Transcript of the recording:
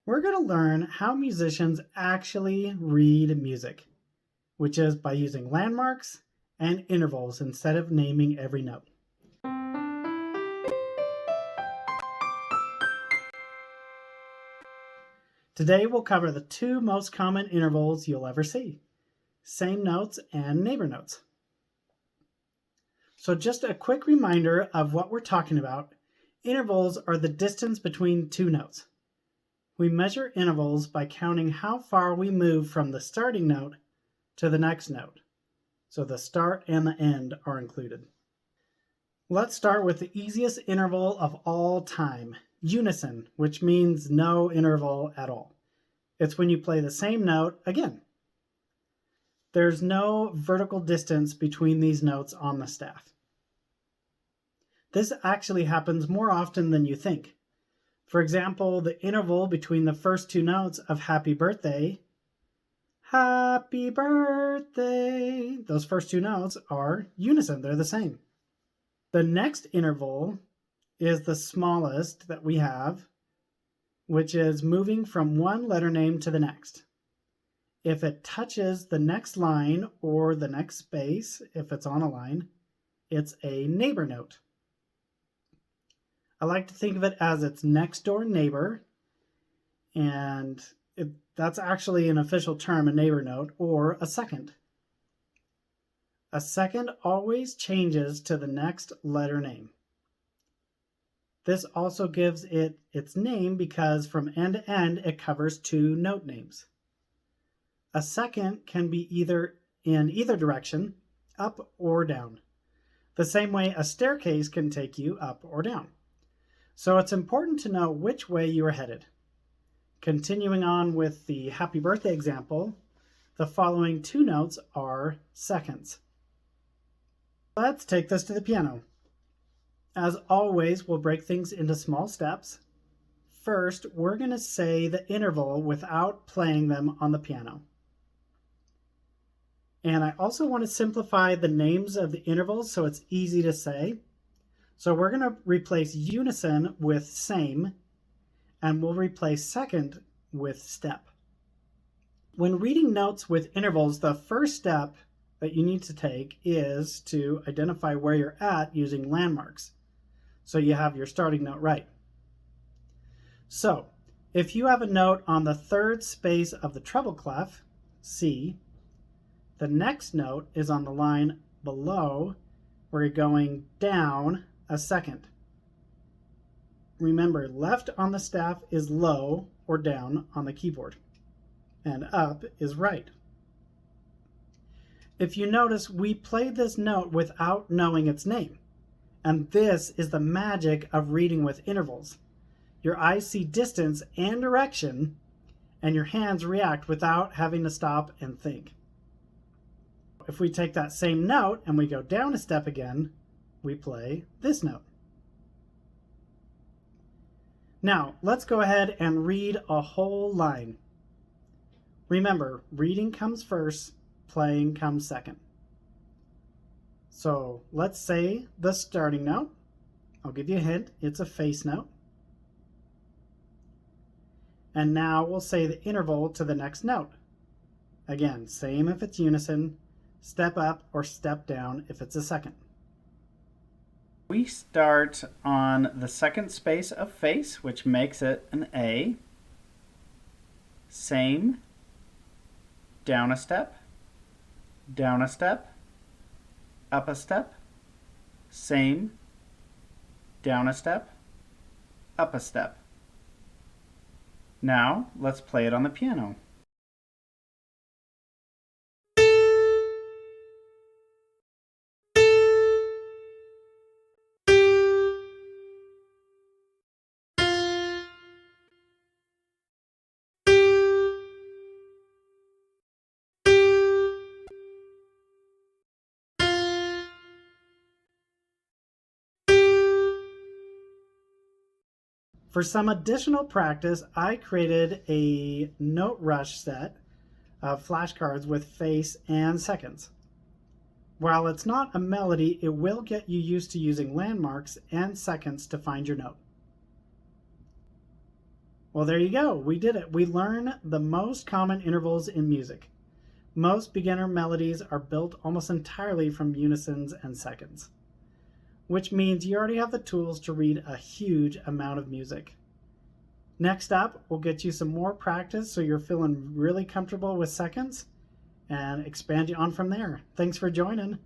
we're going to learn how musicians actually read music, which is by using landmarks and intervals instead of naming every note. Today we'll cover the two most common intervals you'll ever see, same notes and neighbor notes. So just a quick reminder of what we're talking about. Intervals are the distance between two notes. We measure intervals by counting how far we move from the starting note to the next note. So the start and the end are included. Let's start with the easiest interval of all time, unison, which means no interval at all. It's when you play the same note again. There's no vertical distance between these notes on the staff. This actually happens more often than you think. For example, the interval between the first two notes of Happy Birthday, Happy Birthday, those first two notes are unison, they're the same. The next interval is the smallest that we have, which is moving from one letter name to the next. If it touches the next line or the next space, if it's on a line, it's a neighbor note. I like to think of it as its next door neighbor, and that's actually an official term, a neighbor note, or a second. A second always changes to the next letter name. This also gives it its name because from end to end it covers two note names. A second can be in either direction, up or down. The same way a staircase can take you up or down. So it's important to know which way you are headed. Continuing on with the Happy Birthday example, the following two notes are seconds. Let's take this to the piano. As always, we'll break things into small steps. First, we're going to say the interval without playing them on the piano. And I also want to simplify the names of the intervals so it's easy to say. So we're going to replace unison with same, and we'll replace second with step. When reading notes with intervals, the first step that you need to take is to identify where you're at using landmarks, so you have your starting note right. So if you have a note on the third space of the treble clef, C, the next note is on the line below where you're going down a second. Remember, left on the staff is low or down on the keyboard, and up is right. If you notice, we played this note without knowing its name, and this is the magic of reading with intervals. Your eyes see distance and direction, and your hands react without having to stop and think. If we take that same note and we go down a step again, we play this note. Now, let's go ahead and read a whole line. Remember, reading comes first, playing comes second. So let's say the starting note. I'll give you a hint, it's a face note. And now we'll say the interval to the next note. Again, same if it's unison, step up or step down if it's a second. We start on the second space of face, which makes it an A. Same, down a step, up a step, same, down a step, up a step. Now let's play it on the piano. For some additional practice, I created a note rush set of flashcards with face and seconds. While it's not a melody, it will get you used to using landmarks and seconds to find your note. Well, there you go. We did it. We learned the most common intervals in music. Most beginner melodies are built almost entirely from unisons and seconds, which means you already have the tools to read a huge amount of music. Next up, we'll get you some more practice so you're feeling really comfortable with seconds and expand you on from there. Thanks for joining.